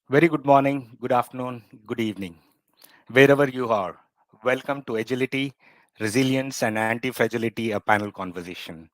Very good morning, good afternoon, good evening. Wherever you are, welcome to Agility, Resilience, and Anti-Fragility, a panel conversation.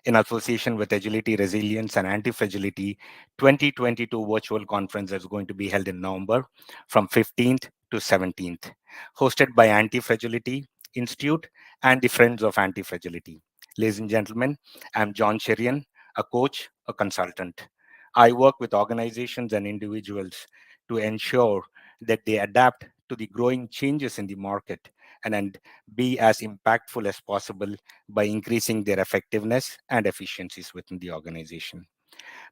In association with Agility, Resilience, and Anti-Fragility, 2022 virtual conference is going to be held in November from 15th to 17th, hosted by Anti-Fragility Institute and the Friends of Anti-Fragility. Ladies and gentlemen, I'm John Cherian, a coach, a consultant. I work with organizations and individuals to ensure that they adapt to the growing changes in the market and be as impactful as possible by increasing their effectiveness and efficiencies within the organization.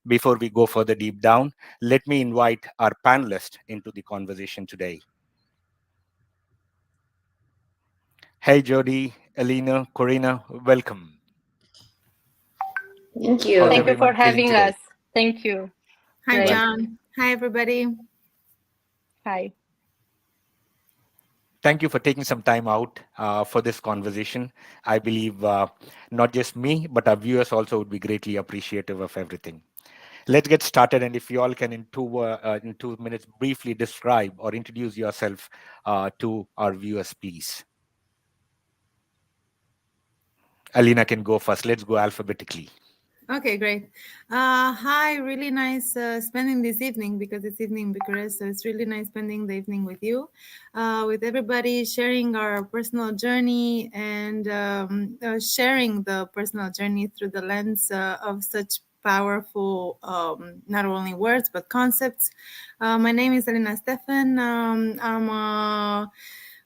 Before we go further deep down, let me invite our panelists into the conversation today. Hey, Jody, Alina, Corina, welcome. Thank How's you. Thank you for everyone feeling having us. today? Thank you. Hi, Great. Welcome. John. Hi, everybody. Hi. Thank you for taking some time out for this conversation. I believe not just me, but our viewers also would be greatly appreciative of everything. Let's get started, and if you all can in 2 minutes briefly describe or introduce yourself to our viewers, please. Alina can go first. Let's go alphabetically. Okay, great. Hi, really nice spending this evening because it's evening in Bucharest. So it's really nice spending the evening with you, with everybody, sharing our personal journey and sharing the personal journey through the lens of such powerful, not only words, but concepts. My name is Elena Stefan.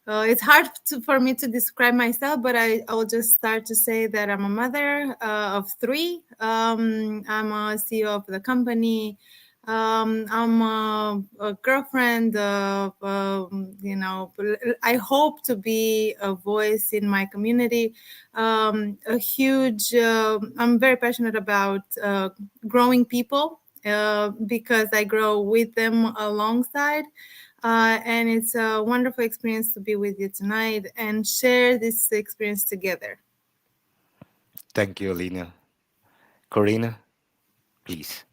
It's hard for me to describe myself, but I'll just start to say that I'm a mother of three. I'm a CEO of the company. I'm a girlfriend. I hope to be a voice in my community. I'm very passionate about growing people because I grow with them alongside. And it's a wonderful experience to be with you tonight and share this experience together. Thank you, Alina. Corina, please.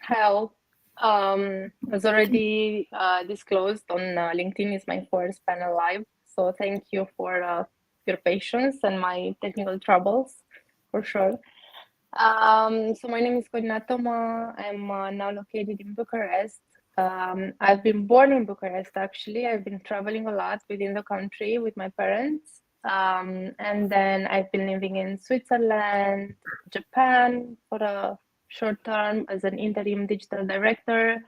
Hello. As already disclosed on LinkedIn is my first panel live. So thank you for your patience and my technical troubles, for sure. So my name is Corina Toma. I'm now located in Bucharest. I've been born in Bucharest, actually. I've been traveling a lot within the country with my parents. And then I've been living in Switzerland, Japan for a short term as an interim digital director.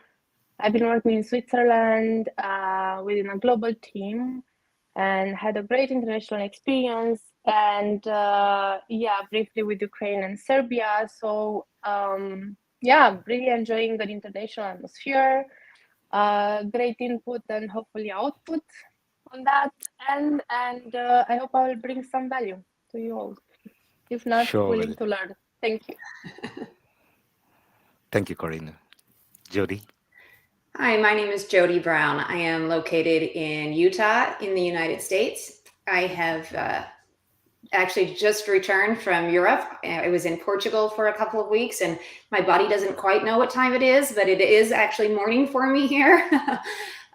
I've been working in Switzerland within a global team and had a great international experience. And yeah, briefly with Ukraine and Serbia. So yeah, really enjoying the international atmosphere, great input and hopefully output on that. And I hope I will bring some value to you all. If not, Sure willing will. to learn. Thank you. Thank you, Corina. Jody. Hi, my name is Jody Brown. I am located in Utah in the United States. I have actually just returned from Europe. I was in Portugal for a couple of weeks, and my body doesn't quite know what time it is, but it is actually morning for me here.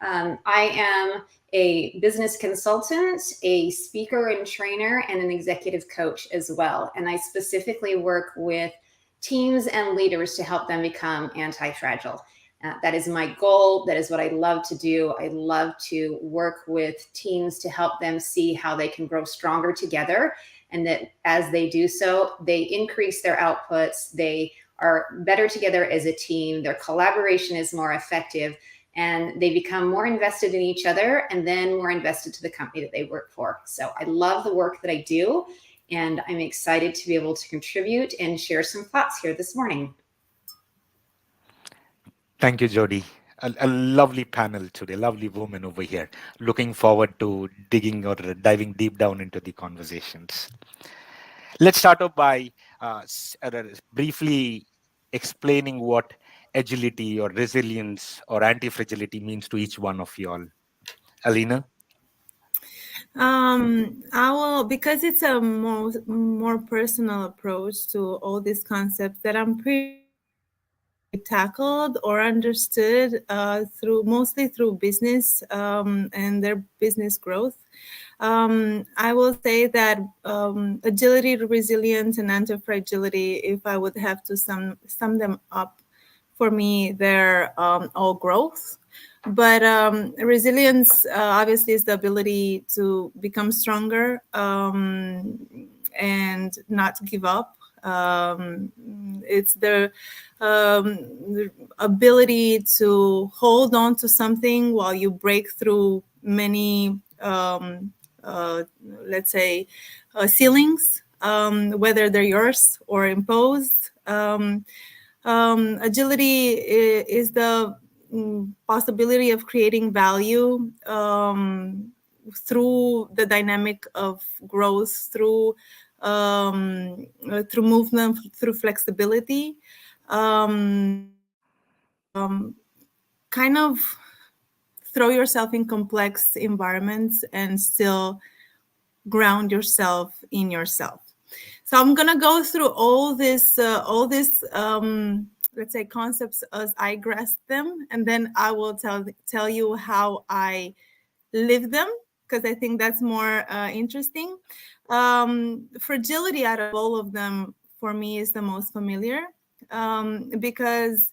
I am a business consultant, a speaker and trainer, and an executive coach as well. And I specifically work with teams and leaders to help them become anti-fragile. That is my goal. That is what I love to do. I love to work with teams to help them see how they can grow stronger together. And that as they do so, they increase their outputs. They are better together as a team. Their collaboration is more effective, and they become more invested in each other and then more invested to the company that they work for. So I love the work that I do, and I'm excited to be able to contribute and share some thoughts here this morning. Thank you, Jody. A lovely panel today, lovely woman over here. Looking forward to digging or diving deep down into the conversations. Let's start off by briefly explaining what agility or resilience or anti-fragility means to each one of you all. Alina? I will, because it's a more personal approach to all these concepts that I'm pretty tackled or understood through mostly through business and their business growth. I will say that agility, resilience, and anti-fragility, if I would have to sum them up, for me, they're all growth. But resilience obviously is the ability to become stronger and not give up. It's the ability to hold on to something while you break through many, let's say, ceilings, whether they're yours or imposed. Agility is the possibility of creating value through the dynamic of growth, through movement, through flexibility, kind of throw yourself in complex environments and still ground yourself in yourself. So I'm gonna go through all this, let's say, concepts as I grasp them, and then I will tell you how I live them, because I think that's more interesting. Fragility, out of all of them, for me is the most familiar, because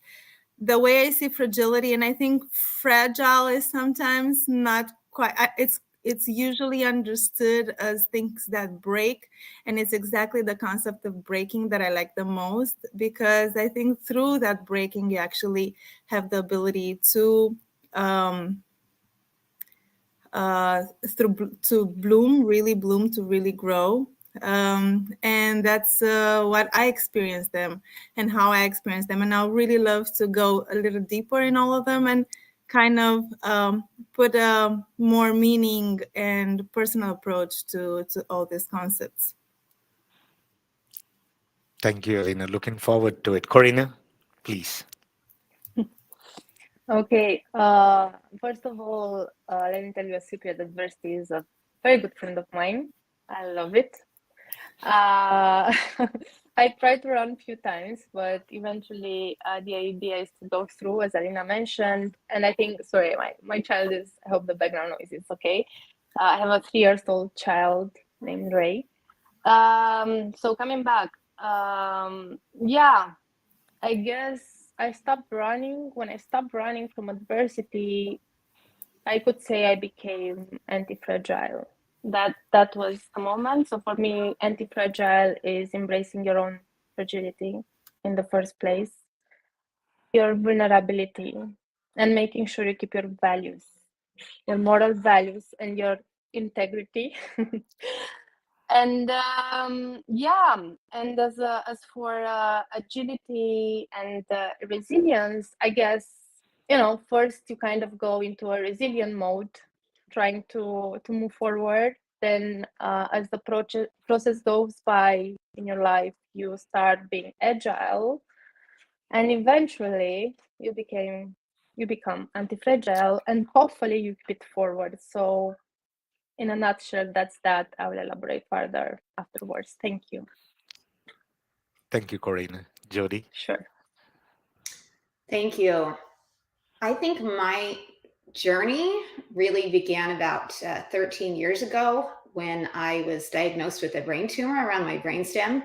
the way I see fragility, and I think fragile is sometimes not quite. It's usually understood as things that break, and it's exactly the concept of breaking that I like the most, because I think through that breaking you actually have the ability to to bloom, really bloom, to really grow. And that's what I experienced them and how I experienced them. And I really love to go a little deeper in all of them and kind of put a more meaning and personal approach to all these concepts. Thank you, Elena. Looking forward to it. Corina, please. Okay. First of all, let me tell you a secret. Adversity is a very good friend of mine. I love it. Uh, I tried to run a few times, but eventually the idea is to go through, as Alina mentioned. And I think, sorry, my child is, I hope the background noise is okay. I have a 3 years old child named Ray. So coming back, yeah, I guess I stopped running. When I stopped running from adversity, I could say I became anti-fragile. That was a moment. So for me, anti-fragile is embracing your own fragility in the first place, your vulnerability, and making sure you keep your values, your moral values, and your integrity. And yeah, and as for agility and resilience, I guess, first you kind of go into a resilient mode, trying to move forward. Then as the process goes by in your life, you start being agile, and eventually you become anti-fragile, and hopefully you keep it forward. So in a nutshell, that's that. I will elaborate further afterwards. Thank you. Thank you, Corina. Jody. Sure. Thank you. I think my journey really began about 13 years ago when I was diagnosed with a brain tumor around my brainstem.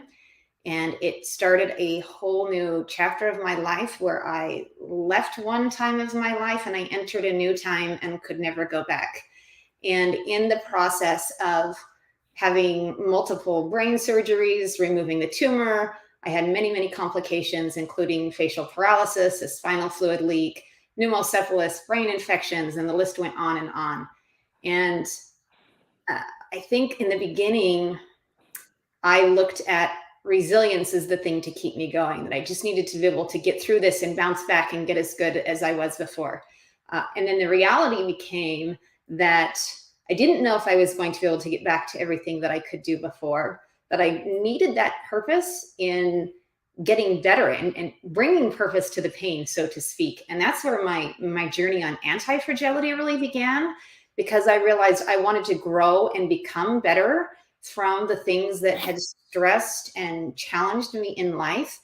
And it started a whole new chapter of my life where I left one time of my life and I entered a new time and could never go back. And in the process of having multiple brain surgeries, removing the tumor, I had many, many complications, including facial paralysis, a spinal fluid leak, pneumocephalus, brain infections, and the list went on and on. And I think in the beginning, I looked at resilience as the thing to keep me going, that I just needed to be able to get through this and bounce back and get as good as I was before. And then the reality became that I didn't know if I was going to be able to get back to everything that I could do before, but I needed that purpose in getting better and bringing purpose to the pain, so to speak. And that's where my journey on anti-fragility really began, because I realized I wanted to grow and become better from the things that had stressed and challenged me in life.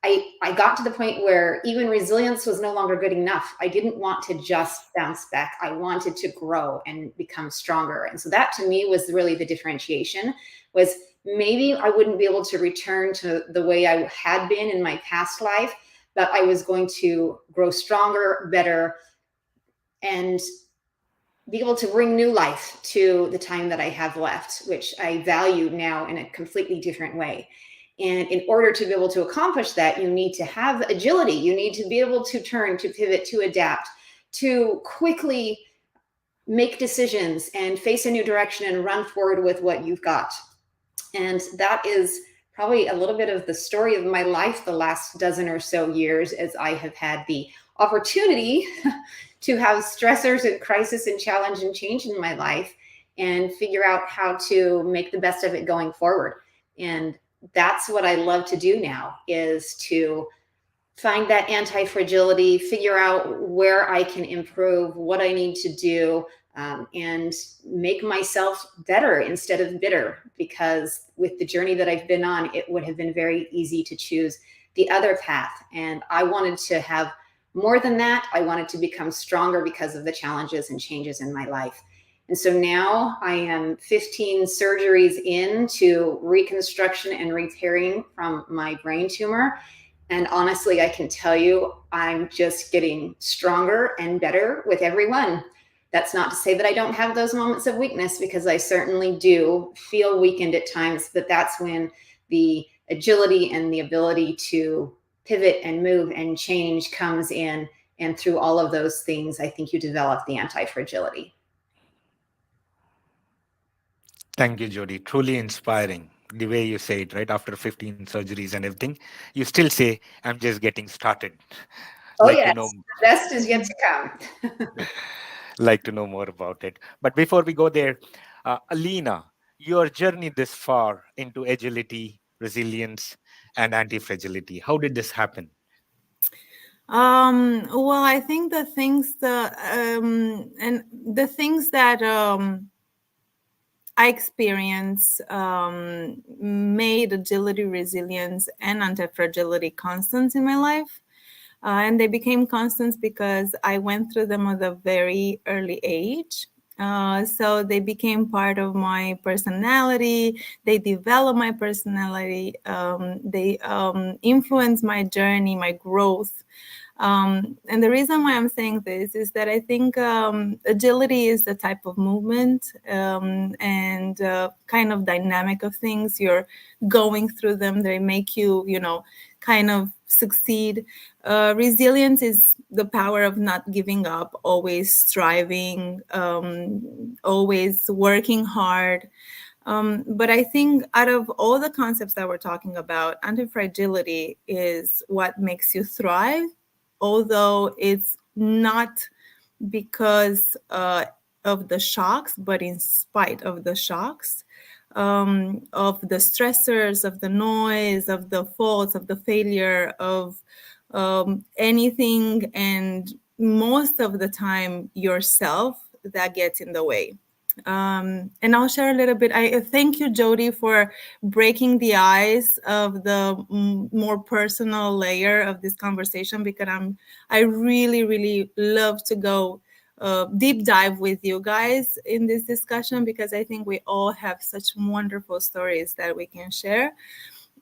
I got to the point where even resilience was no longer good enough. I didn't want to just bounce back. I wanted to grow and become stronger. And so that to me was really the differentiation, was maybe I wouldn't be able to return to the way I had been in my past life, but I was going to grow stronger, better, and be able to bring new life to the time that I have left, which I value now in a completely different way. And in order to be able to accomplish that, you need to have agility. You need to be able to turn, to pivot, to adapt, to quickly make decisions and face a new direction and run forward with what you've got. And that is probably a little bit of the story of my life the last dozen or so years, as I have had the opportunity to have stressors and crisis and challenge and change in my life and figure out how to make the best of it going forward. And that's what I love to do now, is to find that anti-fragility, figure out where I can improve, what I need to do, and make myself better instead of bitter. Because with the journey that I've been on, it would have been very easy to choose the other path. And I wanted to have more than that. I wanted to become stronger because of the challenges and changes in my life. And so now I am 15 surgeries into reconstruction and repairing from my brain tumor. And honestly, I can tell you, I'm just getting stronger and better with every one. That's not to say that I don't have those moments of weakness, because I certainly do feel weakened at times, but that's when the agility and the ability to pivot and move and change comes in. And through all of those things, I think you develop the anti-fragility. Thank you, Jody. Truly inspiring. The way you say it, right? After 15 surgeries and everything, you still say, I'm just getting started. Oh, Like to yes, know, the best is yet to come. like to know more about it. But before we go there, Alina, your journey this far into agility, resilience, and anti-fragility, how did this happen? Well, I think the things that I experience made agility, resilience, and anti-fragility constants in my life. And they became constants because I went through them at a very early age. So they became part of my personality. They developed my personality. They influenced my journey, my growth. And the reason why I'm saying this is that I think agility is the type of movement and kind of dynamic of things. You're going through them. They make you, kind of succeed. Resilience is the power of not giving up, always striving, always working hard. But I think out of all the concepts that we're talking about, anti-fragility is what makes you thrive, although it's not because of the shocks, but in spite of the shocks, of the stressors, of the noise, of the faults, of the failure, of anything, and most of the time yourself that gets in the way. And I'll share a little bit. I thank you, Jody, for breaking the ice of the more personal layer of this conversation, because I really, really love to go deep dive with you guys in this discussion, because I think we all have such wonderful stories that we can share.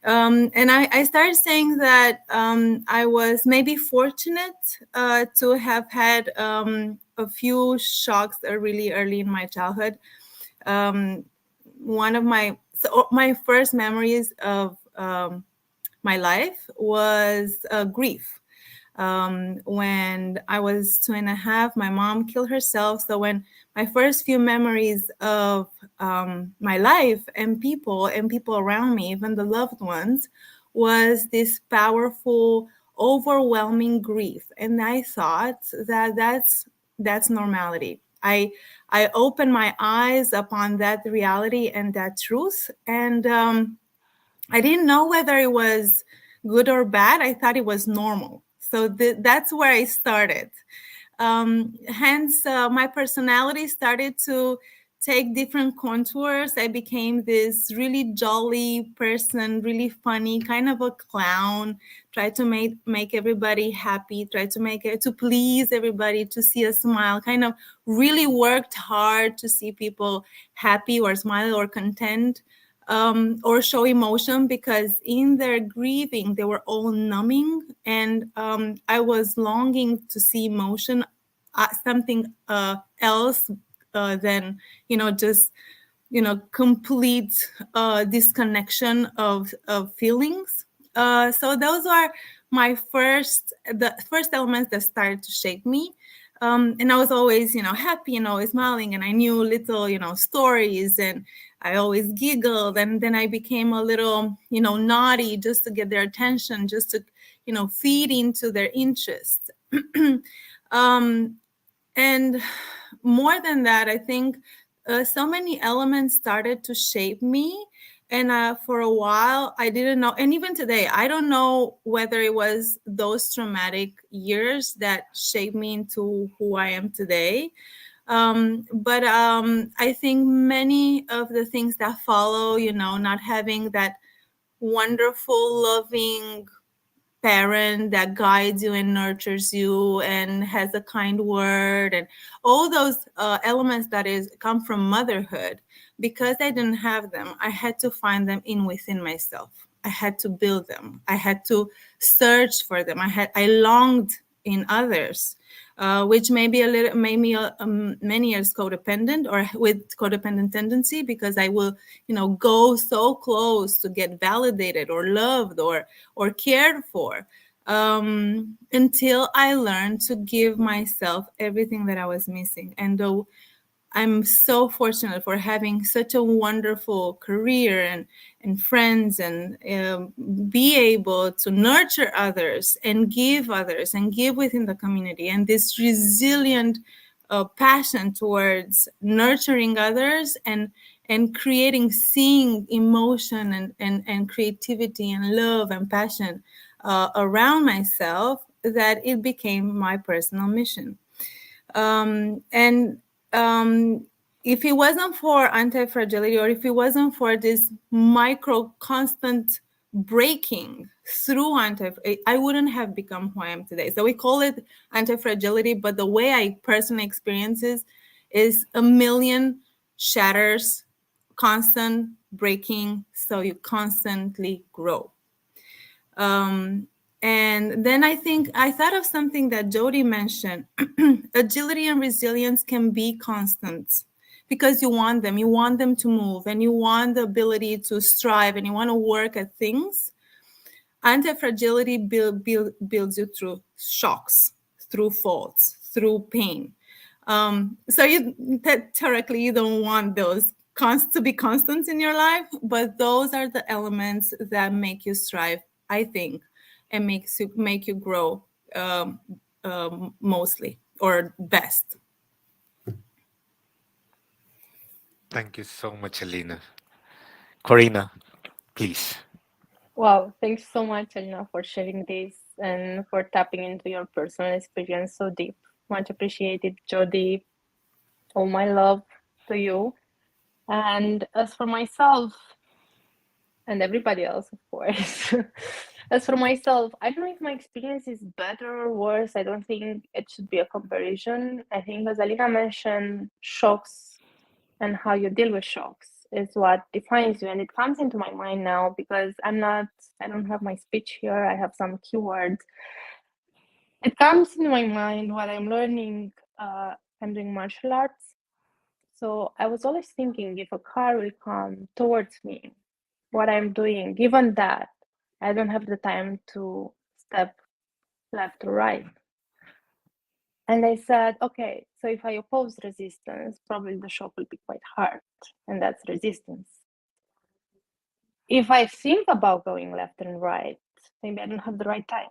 And I started saying that I was maybe fortunate to have had a few shocks really early in my childhood. One of my first memories of my life was grief. When I was 2.5, my mom killed herself. So when my first few memories of my life and people around me, even the loved ones, was this powerful, overwhelming grief. And I thought that that's normality. I opened my eyes upon that reality and that truth, and I didn't know whether it was good or bad. I thought it was normal. So that's where I started. Hence, my personality started take different contours. I became this really jolly person, really funny, kind of a clown. Try to make everybody happy. Try to make it to please everybody, to see a smile. Kind of really worked hard to see people happy or smiling or content, or show emotion, because in their grieving they were all numbing, and I was longing to see emotion, something else than just complete disconnection of feelings. So those are the first elements that started to shape me. And I was always happy and always smiling, and I knew little stories, and I always giggled, and then I became a little naughty, just to get their attention, just to feed into their interest. um, and more than that, I think so many elements started to shape me. And for a while, I didn't know. And even today, I don't know whether it was those traumatic years that shaped me into who I am today. But I think many of the things that follow, not having that wonderful, loving parent that guides you and nurtures you and has a kind word, and all those elements that is come from motherhood, because I didn't have them, I had to find them in within myself. I had to build them. I had to search for them. I longed in others, which maybe a little made me many years codependent, or with codependent tendency, because I will go so close to get validated or loved or cared for, until I learned to give myself everything that I was missing. And though I'm so fortunate for having such a wonderful career and friends, and be able to nurture others and give within the community, and this resilient passion towards nurturing others, and creating, seeing emotion and creativity and love and passion around myself, that it became my personal mission. And if it wasn't for anti-fragility, or if it wasn't for this micro constant breaking through I wouldn't have become who I am today. So we call it anti-fragility, but the way I personally experience it is a million shatters, constant breaking, so you constantly grow. And then I thought of something that Jody mentioned. Agility and resilience can be constant, because you want them. You want them to move, and you want the ability to strive, and you want to work at things. Anti-fragility builds you through shocks, through faults, through pain. So theoretically, you don't want those to be constants in your life, but those are the elements that make you strive, I think, and make you grow, mostly, or best. Thank you so much, Alina. Corina, please. Wow, thanks so much, Elena, for sharing this and for tapping into your personal experience so deep. Much appreciated, Jody. All my love to you. And as for myself, and everybody else, of course, as for myself, I don't know if my experience is better or worse. I don't think it should be a comparison. I think, as Alina mentioned, shocks and how you deal with shocks is what defines you. And it comes into my mind now because I don't have my speech here. I have some keywords. It comes into my mind while I'm learning. I'm doing martial arts. So I was always thinking, if a car will come towards me, what I'm doing, given that I don't have the time to step left or right. And I said, okay, so if I oppose resistance, probably the shock will be quite hard, and that's resistance. If I think about going left and right, maybe I don't have the right time.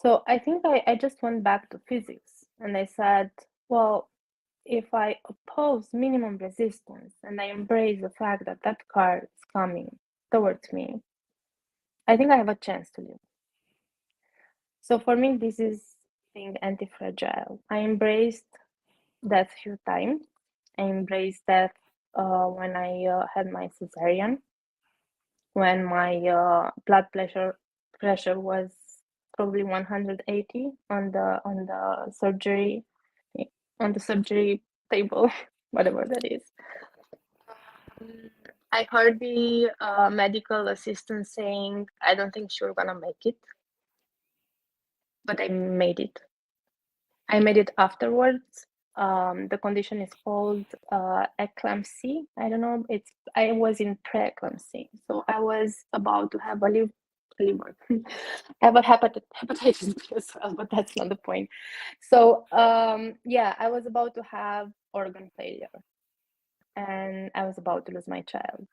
So I think I just went back to physics, and I said, well, if I oppose minimum resistance and I embrace the fact that that car is coming towards me, I think I have a chance to live. So for me, this is being anti-fragile. I embraced that few times. I embraced death when I had my cesarean, when my blood pressure was probably 180 on the surgery table, whatever that is. Um, I heard the medical assistant saying, "I don't think she's gonna make it," but I made it. I made it afterwards. The condition is called eclampsy. I don't know. I was in preeclampsy, so I was about to have a liver. I have a hepatitis B as well, but that's not the point. So yeah, I was about to have organ failure, and I was about to lose my child.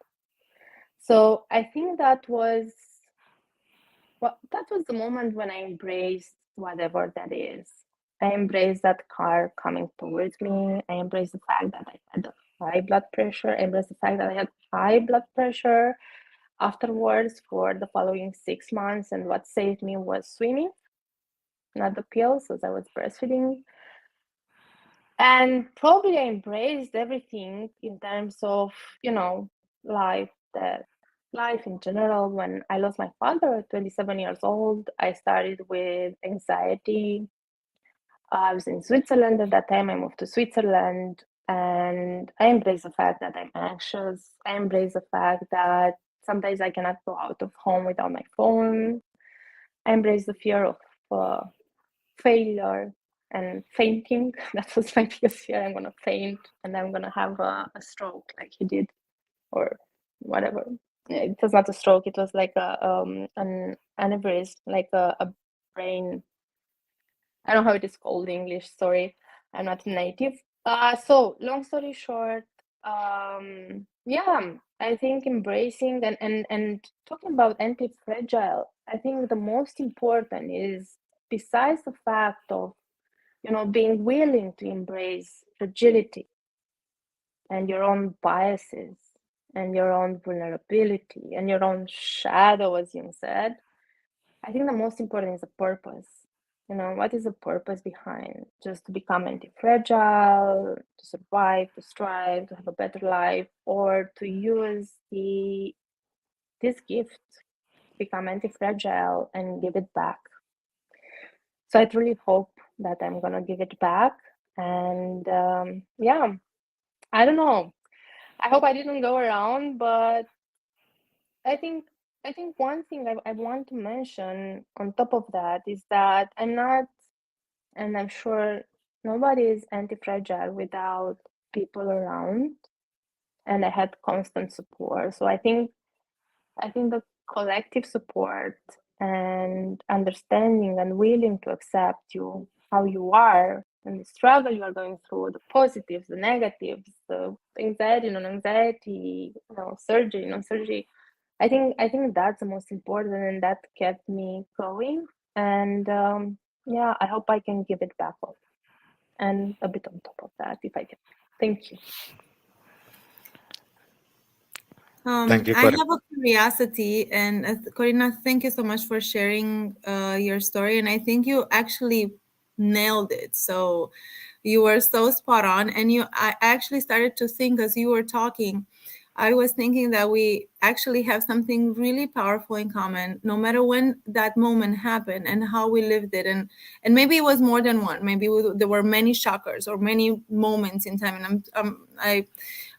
So I think that was the moment when I embraced whatever that is. I embraced that car coming towards me. I embraced the fact that I had high blood pressure. I embraced the fact that I had high blood pressure afterwards for the following 6 months. And what saved me was swimming, not the pills, as I was breastfeeding. And probably I embraced everything in terms of, life, that life in general. When I lost my father at 27 years old, I started with anxiety. I was in Switzerland at that time. I moved to Switzerland, and I embrace the fact that I'm anxious. I embrace the fact that sometimes I cannot go out of home without my phone. I embrace the fear of uh, failure and fainting. That was my biggest fear. I'm gonna faint and I'm gonna have a stroke like he did, or whatever. It was not a stroke. It was like an aneurysm, like a brain. I don't know how it is called in English. Sorry, I'm not native. So long story short, yeah, I think embracing and talking about anti-fragile, I think the most important is, besides the fact of, being willing to embrace fragility and your own biases and your own vulnerability and your own shadow, as you said, I think the most important is the purpose. What is the purpose behind? Just to become anti-fragile, to survive, to strive, to have a better life, or to use this gift, become anti-fragile and give it back. So I truly hope that I'm gonna give it back. And yeah, I don't know. I hope I didn't go around, but I think I think one thing I want to mention on top of that is that I'm not, and I'm sure nobody is anti-fragile without people around, and I had constant support. So I think the collective support and understanding and willing to accept you how you are and the struggle you are going through, the positives, the negatives, the anxiety, non-anxiety, surgery, non-surgery. I think that's the most important, and that kept me going. And yeah, I hope I can give it back up and a bit on top of that if I can. Thank you. Thank you I for have a curiosity, and Corina, thank you so much for sharing your story. And I think you actually nailed it. So you were so spot on. And I actually started to think as you were talking, I was thinking that we actually have something really powerful in common, no matter when that moment happened and how we lived it. And maybe it was more than one. Maybe there were many shockers or many moments in time. And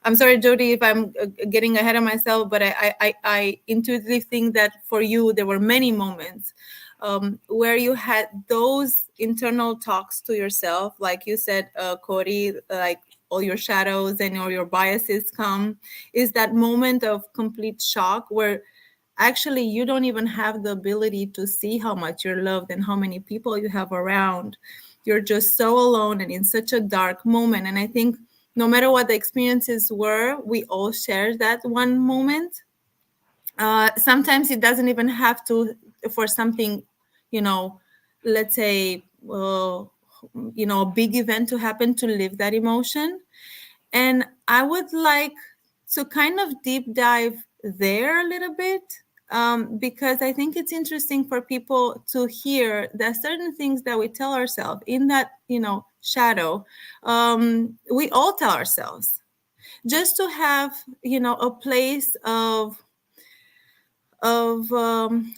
I'm sorry, Jody, if I'm getting ahead of myself, but I intuitively think that for you, there were many moments where you had those internal talks to yourself, like you said, Cody, like all your shadows and all your biases come. Is that moment of complete shock where actually you don't even have the ability to see how much you're loved and how many people you have around. You're just so alone and in such a dark moment. And I think no matter what the experiences were, we all share that one moment. Sometimes it doesn't even have to for something, you know, let's say, a big event to happen to live that emotion. And I would like to kind of deep dive there a little bit, because I think it's interesting for people to hear that certain things that we tell ourselves in that, shadow, we all tell ourselves just to have, a place of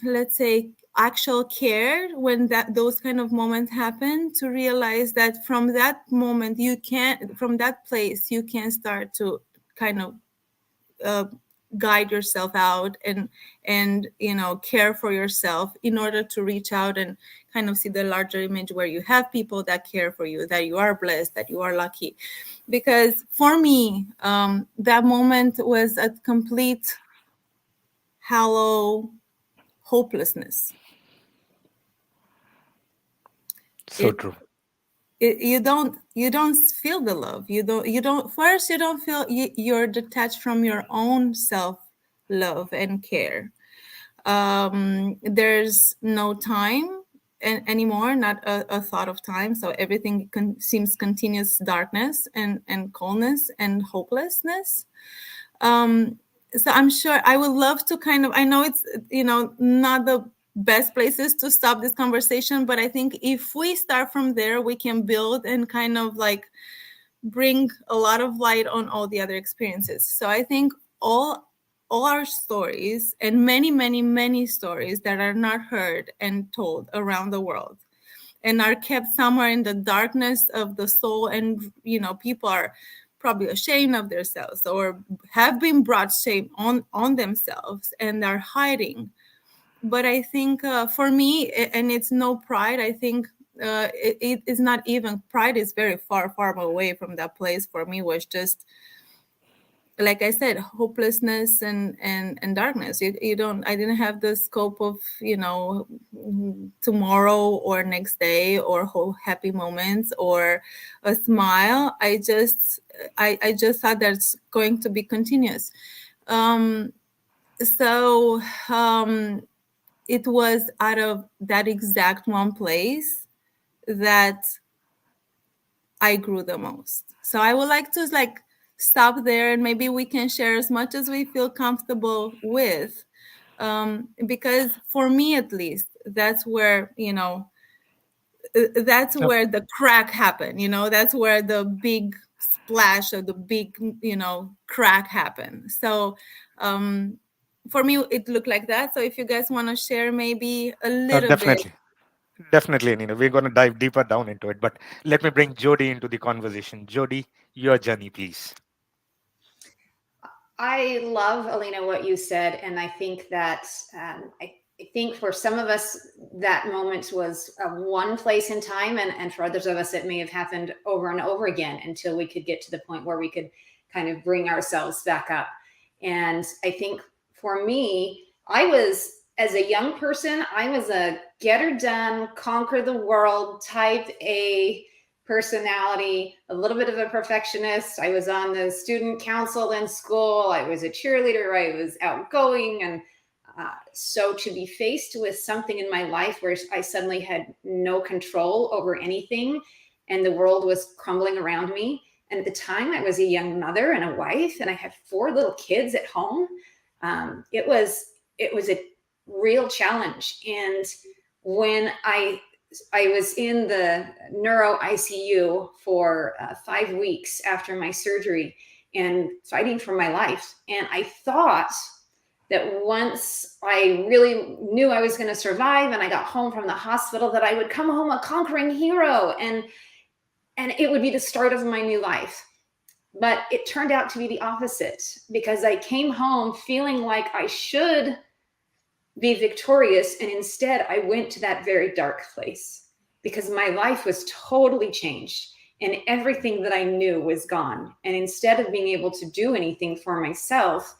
let's say actual care when that those kind of moments happen, to realize that from that moment you can, from that place you can start to kind of uh, guide yourself out, and care for yourself in order to reach out and kind of see the larger image where you have people that care for you, that you are blessed, that you are lucky. Because for me, that moment was a complete hollow hopelessness. So it, true. you don't feel the love. You don't first, you don't feel, you're detached from your own self love and care. There's no time anymore, not a thought of time. So everything seems continuous darkness and coldness and hopelessness. um so I'm sure I would love to kind of, I know it's, not the best places to stop this conversation, but I think if we start from there, we can build and kind of like bring a lot of light on all the other experiences. So I think all our stories, and many, many, many stories that are not heard and told around the world, and are kept somewhere in the darkness of the soul, and people are probably ashamed of themselves, or have been brought shame on themselves, and are hiding. But I think, for me, and it's no pride, I think, it is not even pride, is very far, far away from that place. For me, was just, like I said, hopelessness and darkness. You don't, I didn't have the scope of, tomorrow or next day, or whole happy moments, or a smile. I just thought that's going to be continuous. um so it was out of that exact one place that I grew the most. So I would like to like stop there, and maybe we can share as much as we feel comfortable with. Because for me, at least, that's where, that's No, where the crack happened. That's where the big splash, or the big, crack happened. So um, for me, it looked like that. So if you guys want to share maybe a little bit. definitely. Definitely, Nina. We're going to dive deeper down into it. But let me bring Jody into the conversation. Jody, your journey, please. I love, Alina, what you said. And I think that I think for some of us, that moment was one place in time. And for others of us, it may have happened over and over again until we could get to the point where we could kind of bring ourselves back up. And I think for me, as a young person, I was a get her done, conquer the world type A personality, a little bit of a perfectionist. I was on the student council in school. I was a cheerleader. I was outgoing. And so to be faced with something in my life where I suddenly had no control over anything and the world was crumbling around me. And at the time, I was a young mother and a wife, and I had 4 little kids at home. It was a real challenge. And when I was in the neuro ICU for 5 weeks after my surgery and fighting for my life. And I thought that once I really knew I was going to survive and I got home from the hospital, that I would come home a conquering hero, and it would be the start of my new life. But it turned out to be the opposite, because I came home feeling like I should be victorious. And instead, I went to that very dark place because my life was totally changed and everything that I knew was gone. And instead of being able to do anything for myself,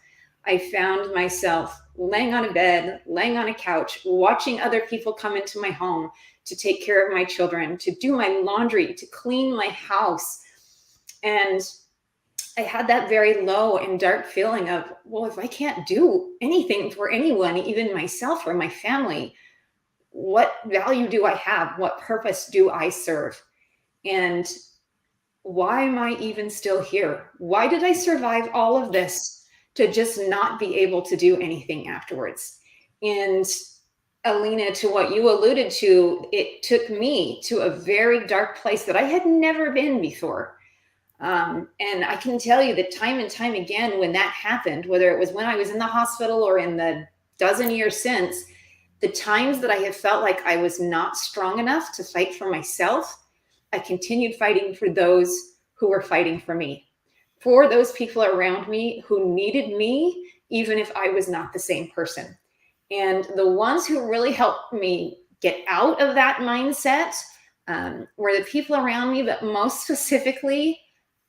I found myself laying on a bed, laying on a couch, watching other people come into my home to take care of my children, to do my laundry, to clean my house. And I had that very low and dark feeling of, well, if I can't do anything for anyone, even myself or my family, what value do I have? What purpose do I serve? And why am I even still here? Why did I survive all of this to just not be able to do anything afterwards? And Alina, to what you alluded to, it took me to a very dark place that I had never been before. And I can tell you that time and time again, when that happened, whether it was when I was in the hospital or in the dozen years since, the times that I have felt like I was not strong enough to fight for myself, I continued fighting for those who were fighting for me, for those people around me who needed me, even if I was not the same person. And the ones who really helped me get out of that mindset were the people around me, but most specifically,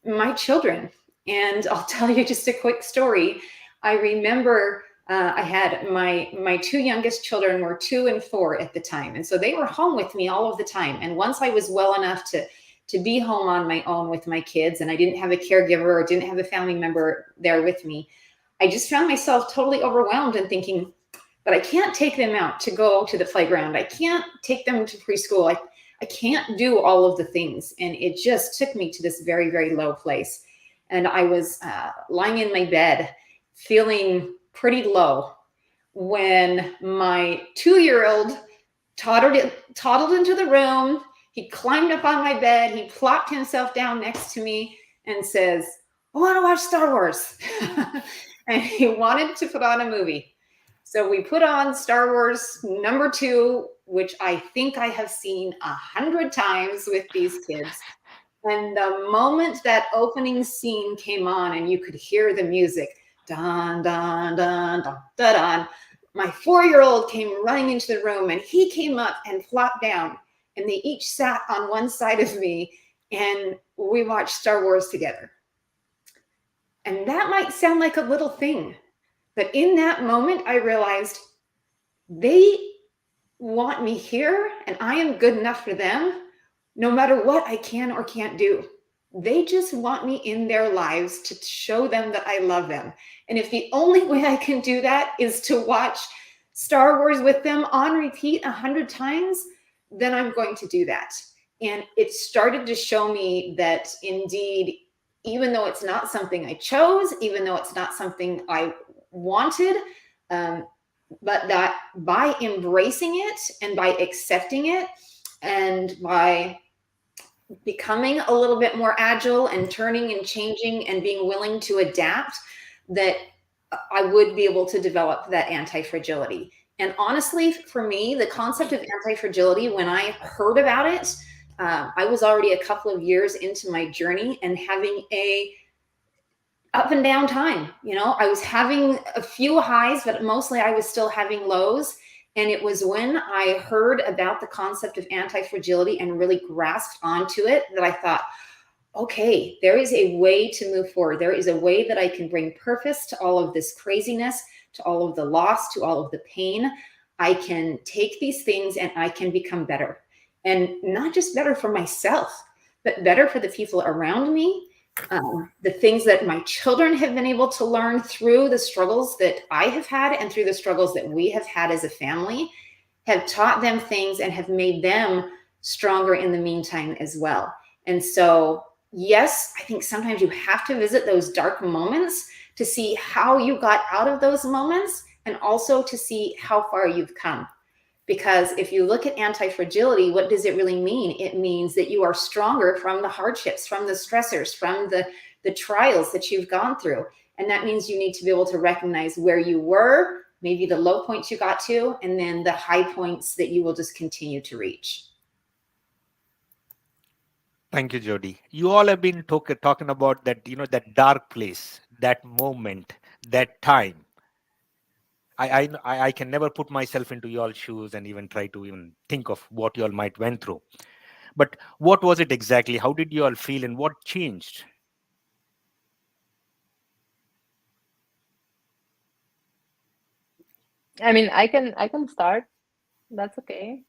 my children. And I'll tell you just a quick story. I remember I had my two youngest children were 2 and 4 at the time, and so they were home with me all of the time. And once I was well enough to be home on my own with my kids, and I didn't have a caregiver or didn't have a family member there with me, I just found myself totally overwhelmed and thinking, but I can't take them out to go to the playground. I can't take them to preschool. I can't do all of the things. And it just took me to this very, very low place. And I was lying in my bed feeling pretty low when my 2-year-old toddled into the room. He climbed up on my bed. He plopped himself down next to me and says, I want to watch Star Wars. And he wanted to put on a movie. So we put on Star Wars #2, which I think I have seen 100 times with these kids. And the moment that opening scene came on and you could hear the music, dun, dun, dun, dun, dun, dun, my 4-year-old came running into the room and he came up and flopped down. And they each sat on one side of me and we watched Star Wars together. And that might sound like a little thing, but in that moment, I realized they want me here and I am good enough for them no matter what I can or can't do. They just want me in their lives to show them that I love them. And if the only way I can do that is to watch Star Wars with them on repeat 100 times, then I'm going to do that. And it started to show me that indeed, even though it's not something I chose, even though it's not something I wanted, but that by embracing it and by accepting it and by becoming a little bit more agile and turning and changing and being willing to adapt, that I would be able to develop that anti-fragility. And honestly, for me, the concept of anti-fragility, when I heard about it, I was already a couple of years into my journey and having a up and down time. You know, I was having a few highs, but mostly I was still having lows. And it was when I heard about the concept of anti-fragility and really grasped onto it that I thought, okay, there is a way to move forward. There is a way that I can bring purpose to all of this craziness, to all of the loss, to all of the pain. I can take these things and I can become better. And not just better for myself, but better for the people around me. The things that my children have been able to learn through the struggles that I have had and through the struggles that we have had as a family have taught them things and have made them stronger in the meantime as well. And so, yes, I think sometimes you have to visit those dark moments to see how you got out of those moments and also to see how far you've come. Because if you look at anti-fragility, what does it really mean? It means that you are stronger from the hardships, from the stressors, from the trials that you've gone through. And that means you need to be able to recognize where you were, maybe the low points you got to, and then the high points that you will just continue to reach. Thank you, Jody. You all have been talking about that, that dark place, that moment, that time. I can never put myself into y'all's shoes and even try to even think of what y'all might went through. But what was it exactly? How did you all feel and what changed? I mean, I can start. That's okay.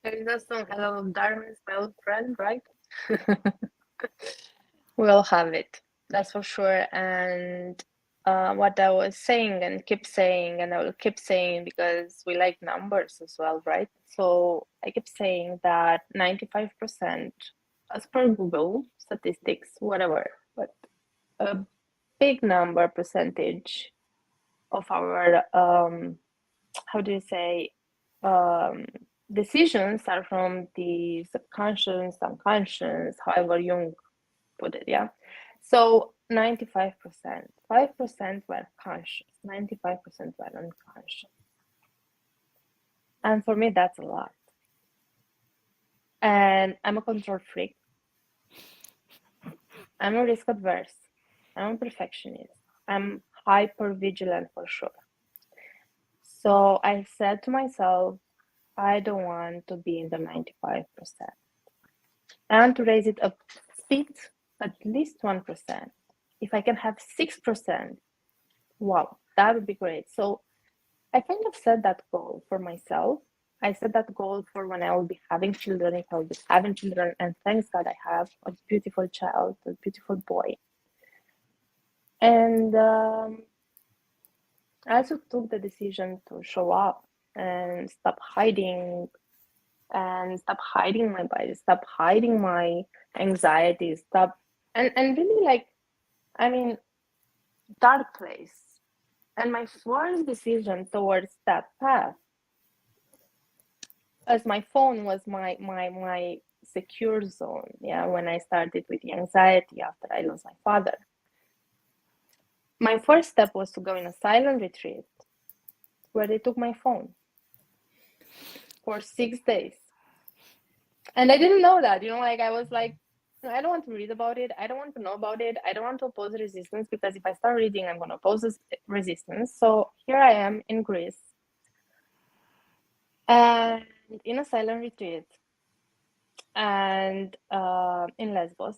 There is some hello of darkness, my old friend, right? We all have it, that's for sure. And what I was saying and keep saying, and I will keep saying because we like numbers as well, right? So I keep saying that 95%, as per Google statistics, whatever, but a big number percentage of our how do you say, decisions are from the subconscious, unconscious, however Jung put it, yeah. So 95%, 5% were conscious, 95% were unconscious. And for me, that's a lot. And I'm a control freak. I'm a risk adverse. I'm a perfectionist. I'm hyper vigilant for sure. So I said to myself, I don't want to be in the 95%. I want to raise it a bit, at least 1%. If I can have 6%, wow, that would be great. So I kind of set that goal for myself. I set that goal for when I will be having children, if I will be having children, and thanks God I have a beautiful child, a beautiful boy. And I also took the decision to show up and stop hiding my body, stop hiding my anxiety, stop and really like, I mean, dark place. And my first decision towards that path, as my phone was my secure zone, yeah, when I started with the anxiety after I lost my father. My first step was to go in a silent retreat where they took my phone for 6 days. And I didn't know that, like I was like, I don't want to read about it. I don't want to know about it. I don't want to oppose resistance, because if I start reading, I'm going to oppose resistance. So here I am in Greece and in a silent retreat and in Lesbos.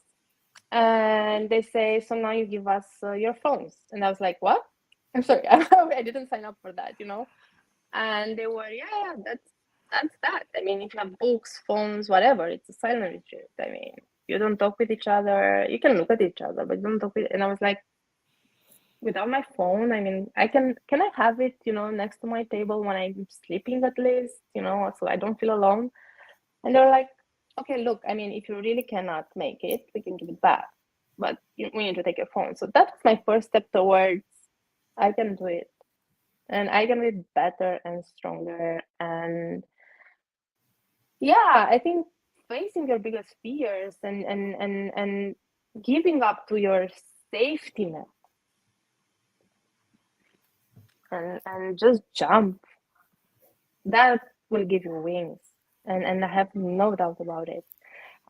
And they say, so now you give us your phones. And I was like, what? I'm sorry, I didn't sign up for that, And they were, yeah, that's that. I mean, if you have books, phones, whatever, it's a silent retreat. I mean, you don't talk with each other. You can look at each other, but you don't talk with. And I was like, without my phone, I mean, can I have it, next to my table when I'm sleeping at least, so I don't feel alone. And they're like, okay, look, I mean, if you really cannot make it, we can give it back, but we need to take your phone. So that was my first step towards, I can do it. And I can do it better and stronger. And yeah, I think facing your biggest fears and giving up to your safety net and just jump, that will give you wings. And I have no doubt about it.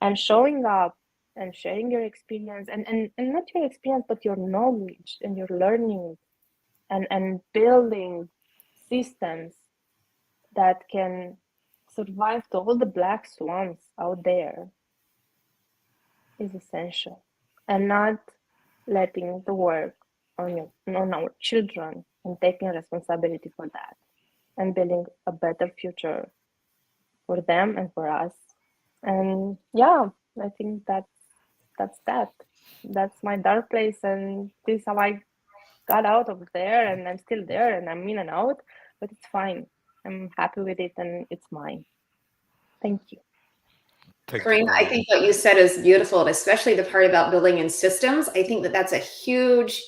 And showing up and sharing your experience and not your experience, but your knowledge and your learning and building systems that can survive to all the black swans out there is essential. And not letting the work on our children and taking responsibility for that and building a better future for them and for us. And yeah, I think that's that. That's my dark place, and this is how I got out of there, and I'm still there, and I'm in and out, but it's fine. I'm happy with it, and it's mine. Thank you. Thank you, Karina, I Corinne. think what you said is beautiful, and especially the part about building in systems. I think that's a huge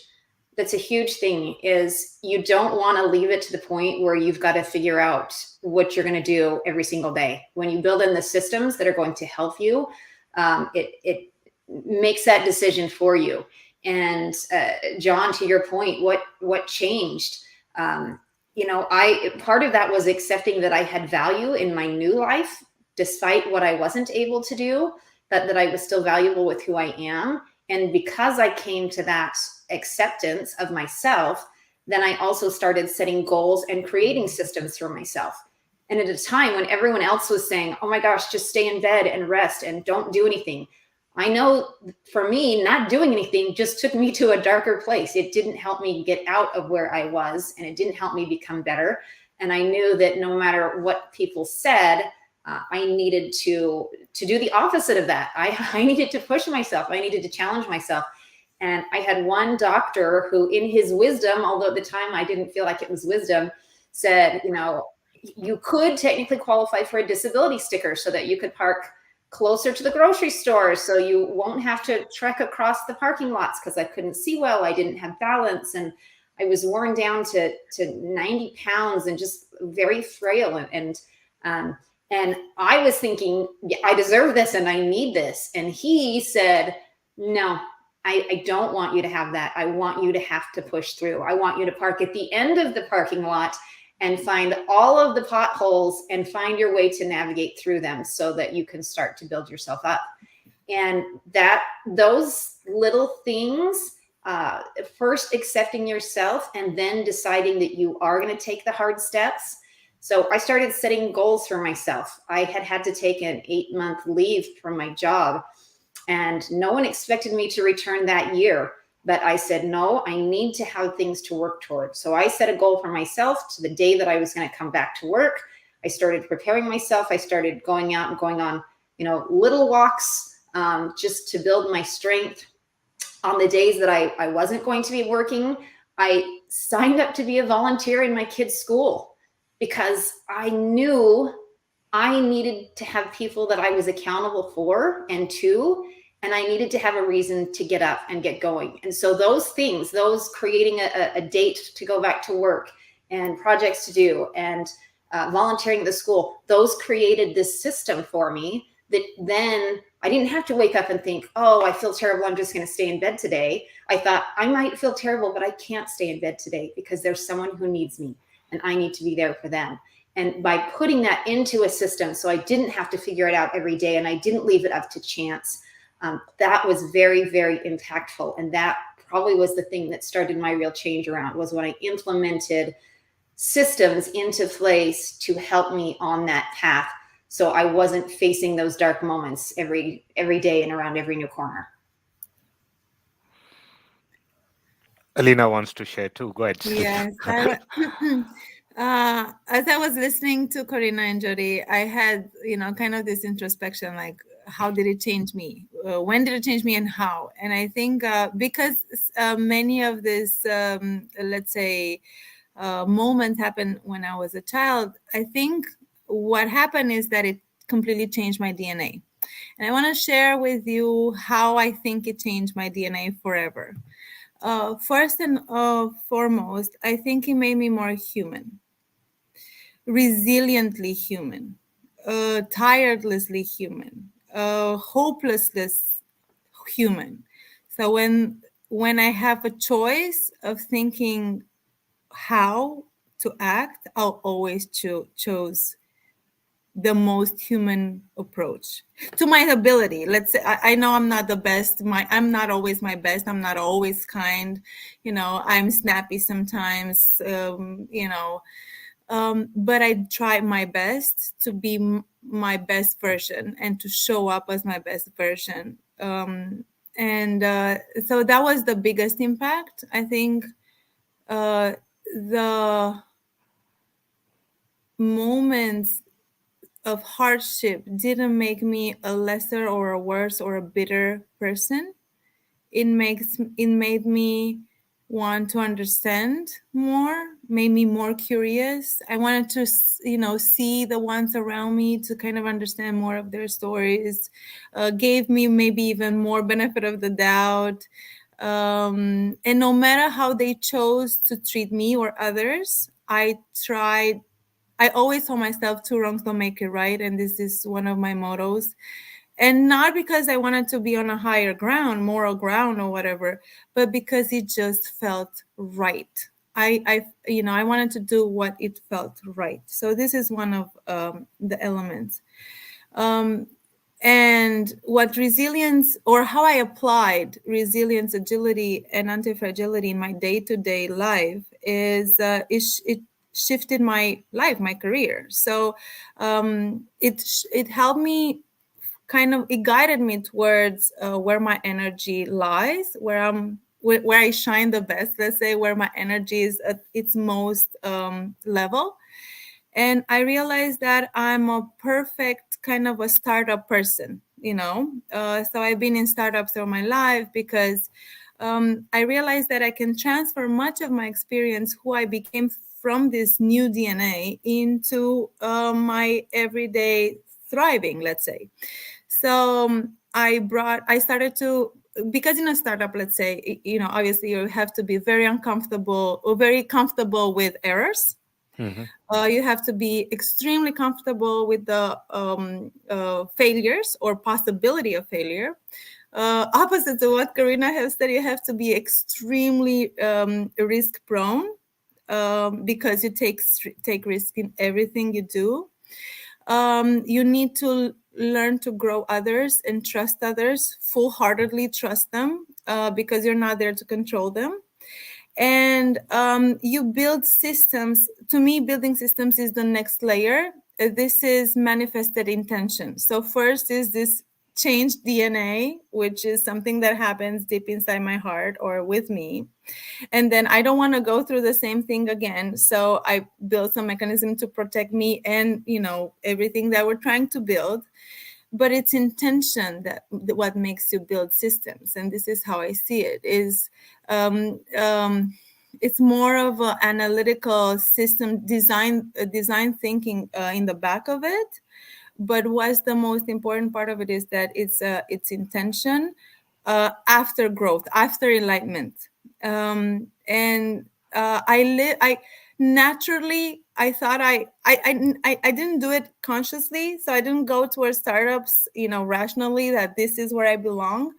thing. Is you don't want to leave it to the point where you've got to figure out what you're going to do every single day. When you build in the systems that are going to help you, it makes that decision for you. And John, to your point, what changed? I part of that was accepting that I had value in my new life, despite what I wasn't able to do, that I was still valuable with who I am. And because I came to that acceptance of myself, then I also started setting goals and creating systems for myself. And at a time when everyone else was saying, oh my gosh, just stay in bed and rest and don't do anything, I know for me, not doing anything just took me to a darker place. It didn't help me get out of where I was, and it didn't help me become better. And I knew that no matter what people said, I needed to do the opposite of that. I needed to push myself. I needed to challenge myself. And I had one doctor who, in his wisdom, although at the time I didn't feel like it was wisdom, said, you could technically qualify for a disability sticker so that you could park closer to the grocery store, so you won't have to trek across the parking lots, because I couldn't see well. I didn't have balance, and I was worn down to 90 pounds and just very frail. And And I was thinking, yeah, I deserve this and I need this. And he said, no, I don't want you to have that. I want you to have to push through. I want you to park at the end of the parking lot and find all of the potholes and find your way to navigate through them so that you can start to build yourself up. And that those little things, first accepting yourself and then deciding that you are going to take the hard steps. So I started setting goals for myself. I had to take an 8-month leave from my job, and no one expected me to return that year. But I said, no, I need to have things to work towards. So I set a goal for myself to the day that I was going to come back to work. I started preparing myself. I started going out and going on, little walks, just to build my strength. On the days that I wasn't going to be working, I signed up to be a volunteer in my kids' school because I knew I needed to have people that I was accountable for and to, and I needed to have a reason to get up and get going. And so those things, those creating a date to go back to work and projects to do and volunteering at the school, those created this system for me that then I didn't have to wake up and think, oh, I feel terrible, I'm just going to stay in bed today. I thought, I might feel terrible, but I can't stay in bed today because there's someone who needs me and I need to be there for them. And by putting that into a system, so I didn't have to figure it out every day and I didn't leave it up to chance, that was very, very impactful. And that probably was the thing that started my real change around, was when I implemented systems into place to help me on that path. So I wasn't facing those dark moments every day and around every new corner. Alina wants to share too. Go ahead. Yes, as I was listening to Corina and Jody, I had, kind of this introspection, like, how did it change me? When did it change me and how? And I think because many of these, let's say, moments happened when I was a child, I think what happened is that it completely changed my DNA. And I want to share with you how I think it changed my DNA forever. First and foremost, I think it made me more human, resiliently human, tirelessly human, hopelessness human. So when I have a choice of thinking how to act, I'll always choose the most human approach to my ability. Let's say I know I'm not the best. I'm not always my best. I'm not always kind. I'm snappy sometimes. But I try my best to be my best version and to show up as my best version. And so that was the biggest impact. I think the moments of hardship didn't make me a lesser or a worse or a bitter person. It made me want to understand more, made me more curious. I wanted to, see the ones around me to kind of understand more of their stories. Gave me maybe even more benefit of the doubt. And no matter how they chose to treat me or others, I always told myself 2 wrongs don't make it right. And this is one of my mottos. And not because I wanted to be on a higher ground, moral ground or whatever, but because it just felt right. I wanted to do what it felt right. So this is one of the elements. And what resilience, or how I applied resilience, agility, and antifragility in my day-to-day life is it shifted my life, my career. So it helped me it guided me towards where my energy lies, where I shine the best, let's say, where my energy is at its most level. And I realized that I'm a perfect kind of a startup person, so I've been in startups all my life because I realized that I can transfer much of my experience, who I became from this new DNA, into my everyday thriving, let's say. So I started to, because in a startup, let's say, obviously you have to be very uncomfortable or very comfortable with errors. Mhm. You have to be extremely comfortable with the failures or possibility of failure. Opposite to what Karina has said, you have to be extremely risk prone, because you take risk in everything you do. You need to learn to grow others and trust others, full-heartedly trust them, because you're not there to control them. And you build systems. To me, building systems is the next layer. This is manifested intention. So first is this changed DNA, which is something that happens deep inside my heart or with me. And then I don't want to go through the same thing again, so I built some mechanism to protect me and, everything that we're trying to build. But it's intention that what makes you build systems, and this is how I see it. Is it's more of an analytical system design thinking in the back of it. But what's the most important part of it is that it's intention, after growth, after enlightenment. And I naturally, I thought I didn't do it consciously, so I didn't go towards startups, rationally, that this is where I belong.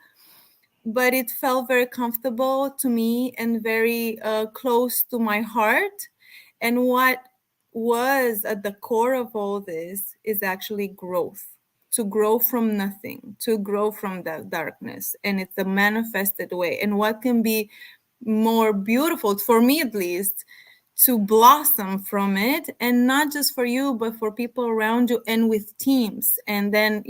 But it felt very comfortable to me and very close to my heart. And what was at the core of all this is actually growth, to grow from nothing, to grow from that darkness. And it's a manifested way. And what can be more beautiful, for me at least, to blossom from it, and not just for you, but for people around you and with teams. And then,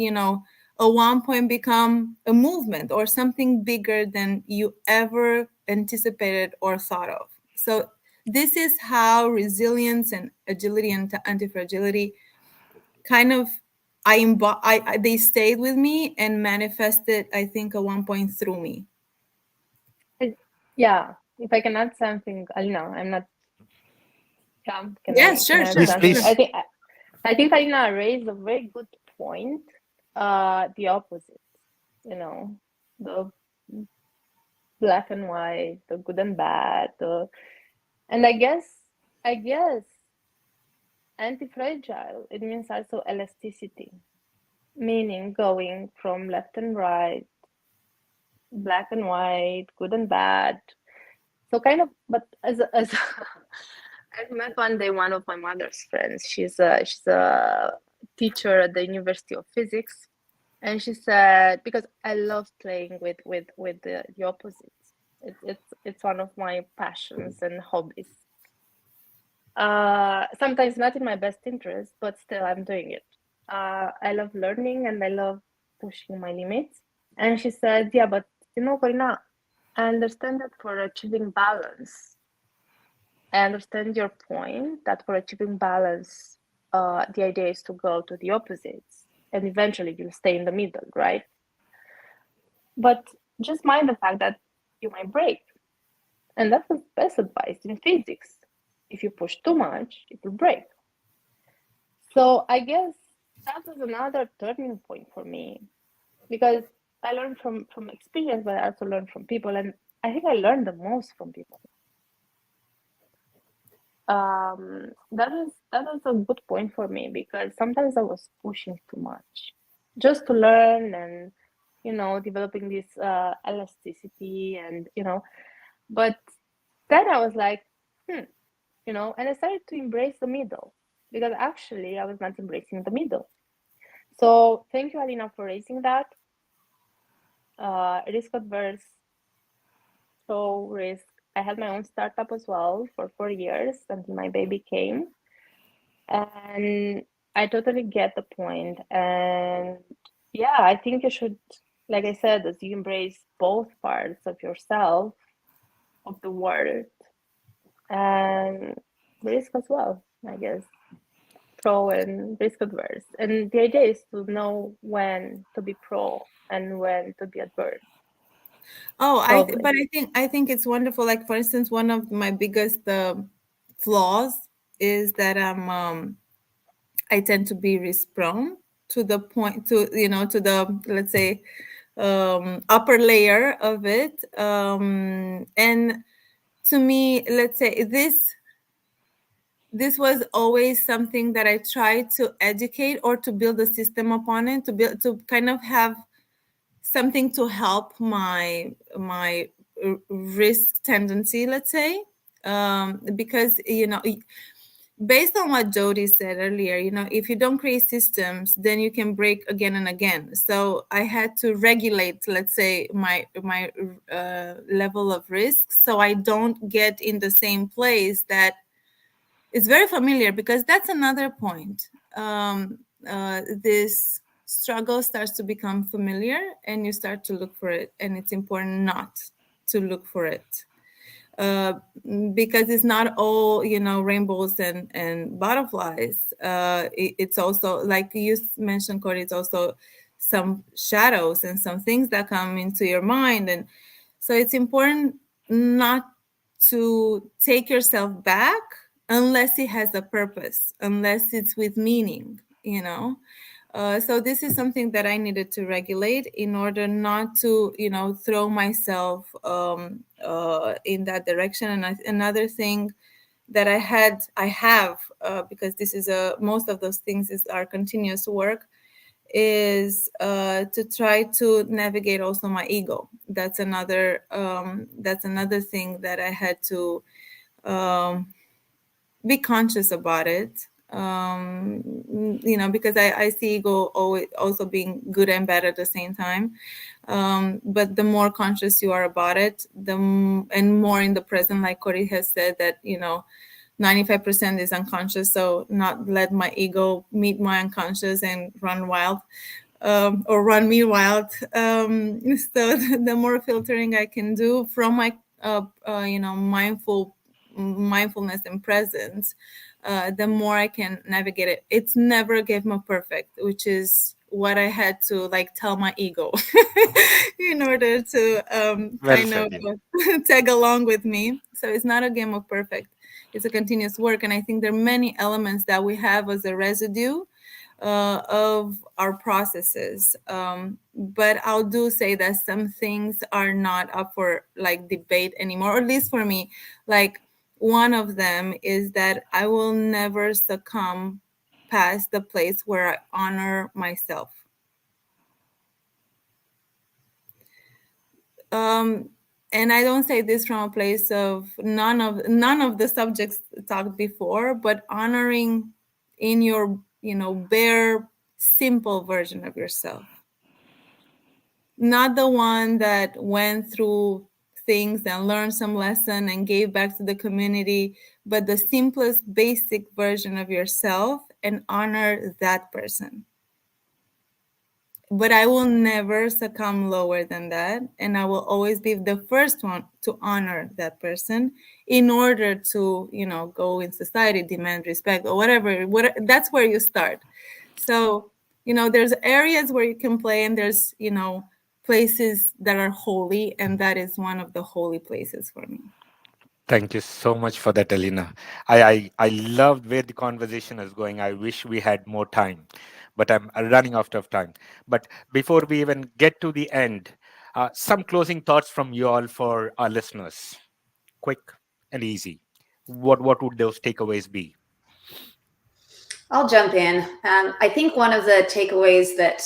at one point become a movement or something bigger than you ever anticipated or thought of. So this is how resilience and agility and anti-fragility kind of they stayed with me and manifested, I think, at one point through me. Yeah, if I can add something, Alina, I'm not. Yeah, Yes, can sure, I add sure, Please, something? sure. please. I think Alina raised a very good point. The opposite, you know, the black and white, the good and bad, and I guess anti-fragile, it means also elasticity, meaning going from left and right, black and white, good and bad. So kind of, but as I met one day one of my mother's friends. She's a teacher at the University of Physics, and she said, because I love playing with the opposites. It's one of my passions and hobbies. Sometimes not in my best interest, but still I'm doing it. I love learning and I love pushing my limits. And she said, yeah, but Corina, I understand that for achieving balance, I understand your point that for achieving balance, the idea is to go to the opposites and eventually you'll stay in the middle, right? But just mind the fact that you might break. And that's the best advice in physics. If you push too much, it will break. So I guess that was another turning point for me because I learned from experience, but I also learned from people, and I think I learned the most from people. That was a good point for me because sometimes I was pushing too much just to learn and developing this elasticity and but then I was like and I started to embrace the middle because actually I was not embracing the middle. So thank you, Alina, for raising that. Risk adverse, so risk. I had my own startup as well for 4 years until my baby came. And I totally get the point. And yeah, I think you should, like I said, as you embrace both parts of yourself, of the world, and risk as well, I guess. Pro and risk adverse. And the idea is to know when to be pro and when to be adverse. Oh, Probably. but I think it's wonderful. Like, for instance, one of my biggest flaws is that I tend to be risk prone to the point, to the, let's say, upper layer of it. And to me, let's say, this this was always something that I tried to educate or to build a system upon it, to kind of have something to help my risk tendency, let's say, because based on what Jody said earlier, if you don't create systems, then you can break again and again. So I had to regulate, let's say, my level of risk, so I don't get in the same place that it's very familiar, because that's another point. This struggle starts to become familiar, and you start to look for it, and it's important not to look for it, uh, because it's not all rainbows and butterflies. It's also, like you mentioned, Corey, it's also some shadows and some things that come into your mind, and so it's important not to take yourself back unless it has a purpose, unless it's with meaning. So this is something that I needed to regulate in order not to, throw myself in that direction. And another thing that I have, because this is most of those things is our continuous work, is to try to navigate also my ego. That's another thing that I had to um, be conscious about it. Because I see ego always also being good and bad at the same time. But the more conscious you are about it, and more in the present, like Corey has said, that 95% is unconscious. So not let my ego meet my unconscious and run wild, or run me wild. So the more filtering I can do from my mindfulness and presence, the more I can navigate it. It's never a game of perfect, which is what I had to like tell my ego in order to Well kind of said. Yeah. tag along with me. So it's not a game of perfect. It's a continuous work, and I think there are many elements that we have as a residue of our processes. But I'll do say that some things are not up for like debate anymore, or at least for me. Like, one of them is that I will never succumb past the place where I honor myself. Um, and I don't say this from a place of none of the subjects talked before, but honoring in your bare simple version of yourself, not the one that went through things and learned some lesson and gave back to the community, but the simplest basic version of yourself, and honor that person. But I will never succumb lower than that, and I will always be the first one to honor that person in order to go in society, demand respect, or whatever. That's where you start. So there's areas where you can play, and there's places that are holy, and that is one of the holy places for me. Thank you so much for that, Elena. I loved where the conversation is going. I wish we had more time, but I'm running out of time. But before we even get to the end, some closing thoughts from you all for our listeners. Quick and easy. What would those takeaways be? I'll jump in. I think one of the takeaways that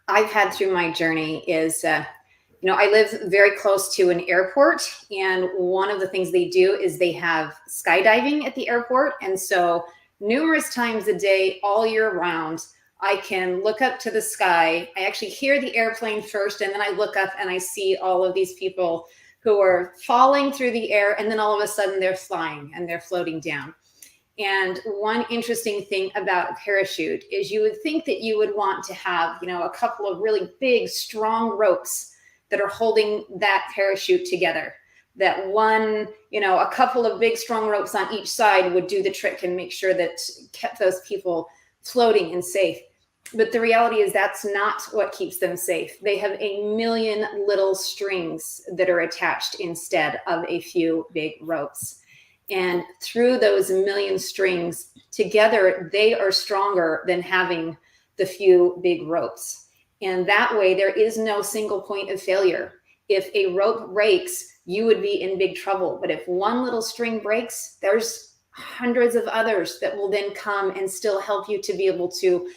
I've had through my journey is, I live very close to an airport, and one of the things they do is they have skydiving at the airport. And so, numerous times a day, all year round, I can look up to the sky. I actually hear the airplane first, and then I look up and I see all of these people who are falling through the air, and then all of a sudden they're flying and they're floating down. And one interesting thing about a parachute is you would think that you would want to have, a couple of really big, strong ropes that are holding that parachute together. That one, a couple of big, strong ropes on each side would do the trick and make sure that kept those people floating and safe. But the reality is that's not what keeps them safe. They have a million little strings that are attached instead of a few big ropes. And through those million strings together, they are stronger than having the few big ropes. And that way, there is no single point of failure. If a rope breaks, you would be in big trouble. But if one little string breaks, there's hundreds of others that will then come and still help you to be able to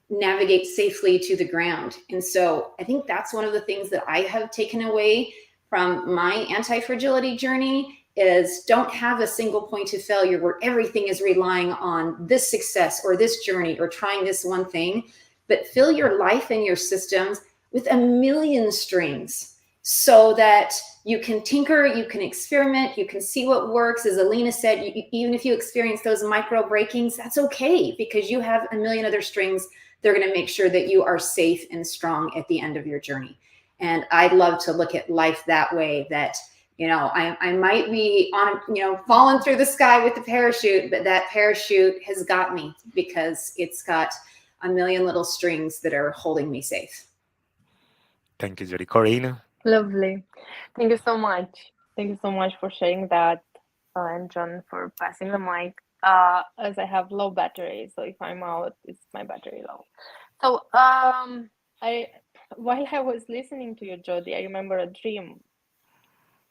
navigate safely to the ground. And so I think that's one of the things that I have taken away from my anti-fragility journey is don't have a single point of failure where everything is relying on this success or this journey or trying this one thing, but fill your life and your systems with a million strings so that you can tinker, you can experiment, you can see what works. As Alina said, even if you experience those micro breakings, that's okay because you have a million other strings. They're going to make sure that you are safe and strong at the end of your journey. And I love to look at life that way, that, you know, I might be on, you know, falling through the sky with the parachute, but that parachute has got me because it's got a million little strings that are holding me safe. Thank you, Jody. Corina? Lovely. Thank you so much. Thank you so much for sharing that, and John for passing the mic. As I have low battery, so if I'm out, it's my battery low. So, I while I was listening to you, Jody, I remember a dream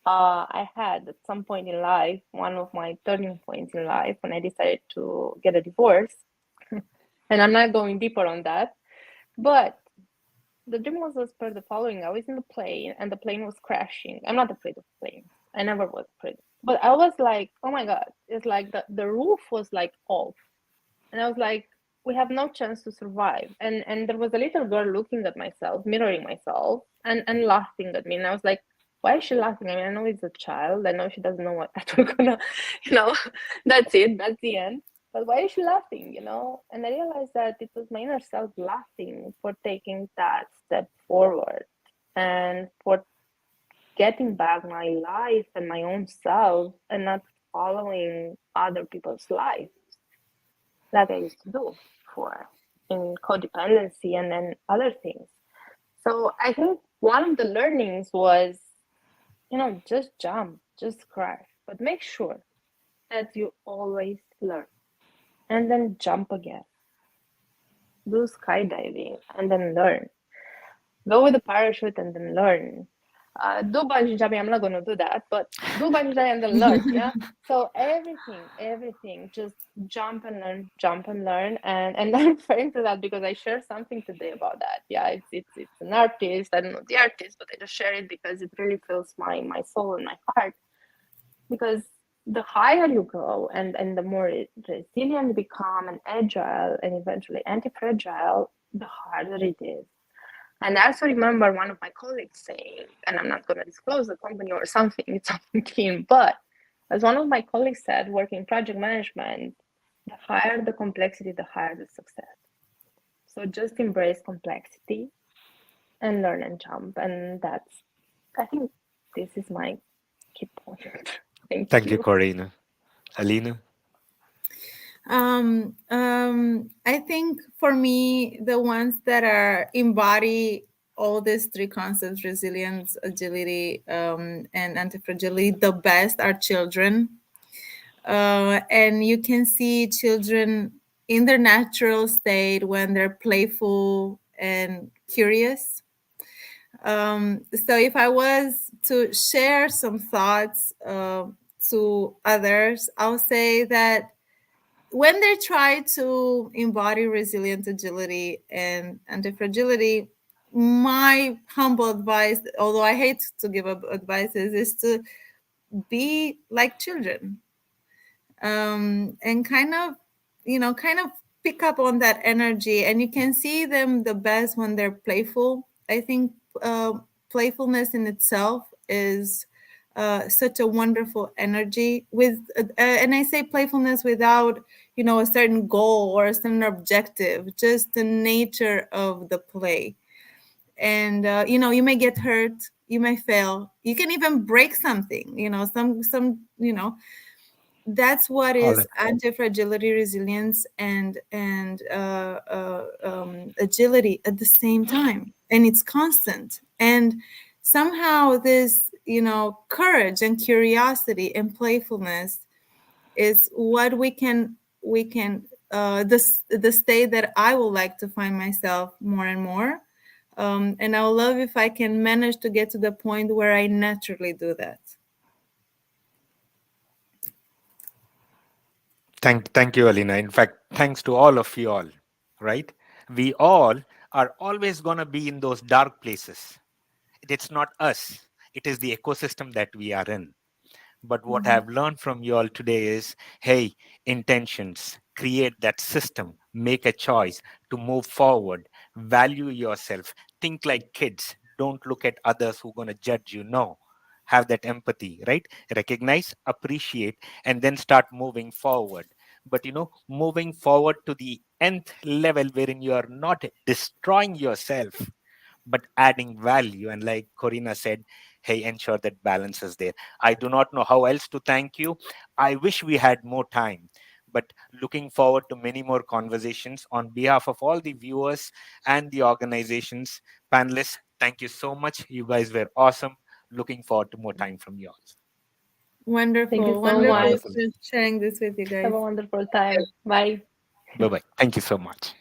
I had at some point in life, one of my turning points in life, when I decided to get a divorce. And I'm not going deeper on that, but the dream was as per the following. I was in the plane and the plane was crashing. I'm not afraid of planes. I never was afraid. But I was like, oh my God, it's like the roof was like off. And I was like, we have no chance to survive. And there was a little girl looking at myself, mirroring myself, and laughing at me. And I was like, why is she laughing? I mean, I know it's a child. I know she doesn't know what that we're gonna, you know, that's it, that's the end. But why is she laughing, you know? And I realized that it was my inner self laughing for taking that step forward and for getting back my life and my own self and not following other people's life like I used to do before in codependency and then other things. So I think one of the learnings was, you know, just jump, just crash, but make sure that you always learn and then jump again. Do skydiving and then learn. Go with a parachute and then learn. Do bungee jumping. I'm not going to do that, but do bungee jumping and then learn. Yeah. So everything, just jump and learn, jump and learn. And I'm referring to that because I shared something today about that. Yeah, it's an artist. I don't know the artist, but I just share it because it really fills my soul and my heart. Because the higher you go and the more resilient you become and agile and eventually anti-fragile, the harder it is. And I also remember one of my colleagues saying, and I'm not going to disclose the company or something, it's something clean, but as one of my colleagues said, working in project management, the higher the complexity, the higher the success. So just embrace complexity and learn and jump. And that's, I think this is my key point. Thank you, You. Corina. Alina? I think for me, the ones that are embody all these three concepts, resilience, agility, and anti-fragility, the best are children. And you can see children in their natural state when they're playful and curious. So if I was to share some thoughts to others, I'll say that when they try to embody resilient agility and anti-fragility, my humble advice, although I hate to give up advices, is to be like children, and kind of pick up on that energy. And you can see them the best when they're playful. I think playfulness in itself is such a wonderful energy. And I say playfulness without a certain goal or a certain objective, just the nature of the play. And you may get hurt, you may fail, you can even break something, that's what All is right. anti-fragility, resilience, and agility at the same time, and it's constant. And somehow this courage and curiosity and playfulness is what we can the state that I would like to find myself more and more. And I would love if I can manage to get to the point where I naturally do that. Thank you, Alina. In fact, thanks to all of you all, right? We all are always going to be in those dark places. It's not us, it is the ecosystem that we are in. But what Mhm. I've learned from you all today is, hey, intentions, create that system, make a choice to move forward, value yourself, think like kids, don't look at others who are going to judge you. No, have that empathy, right? Recognize, appreciate, and then start moving forward. But moving forward to the nth level wherein you are not destroying yourself but adding value. And like Corina said, hey, ensure that balance is there. I do not know how else to thank you. I wish we had more time, but looking forward to many more conversations on behalf of all the viewers and the organizations. Panelists, thank you so much. You guys were awesome. Looking forward to more time from you all. Thank you Wonderful, so much. wonderful Wonderful. sharing this with you Have guys. a wonderful time. Bye. Bye bye. Thank you so much.